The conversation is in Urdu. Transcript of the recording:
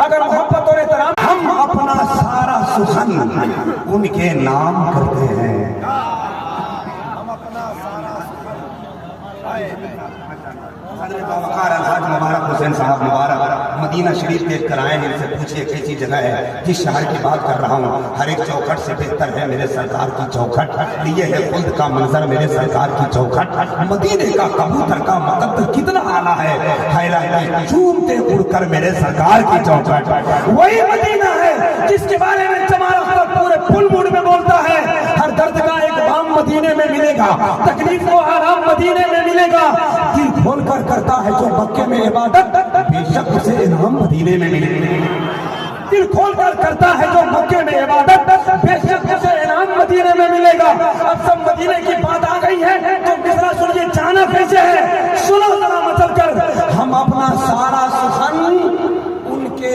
اگر محبت اور احترام، ہم اپنا سارا سخن ان کے نام کرتے ہیں. حضرت باوقار الحاج مبارک حسین صاحب مبارک مدینہ شریف دیکھ کر آئے ہیں. ان سے پوچھئے کیسی جگہ ہے؟ جس شہر کی بات کر رہا ہوں ہر ایک چوکھٹ سے بہتر ہے میرے سرکار کی چوکھٹ. لیے ہے خلد کا منظر میرے سرکار کی چوکھٹ. مدینے کا کبوتر کا مقدر کتنا اعلیٰ ہے، حیرت چومتے اڑ کر میرے سرکار کی چوکھٹ. وہی مدینہ ہے جس کے بارے میں جمال اختر پورے فل موڈ میں بولتا ہے. ہر درد کا ایک بام مدینے میں ملے گا، تکلیف و آرام مدینے میں ملے گا. دل کھول کر کرتا ہے جو مکے میں عبادت، بے شک اسے انعام مدینے میں ملے گا. دل کھول کر کرتا ہے جو مکے میں عبادت، بے شک اسے انعام مدینے میں ملے گا. اب سب مدینے کی بات آ گئی ہے تو مصرع سنیے جانا کیسے ہے. سنو ذرا مچل کر، ہم اپنا سارا سخن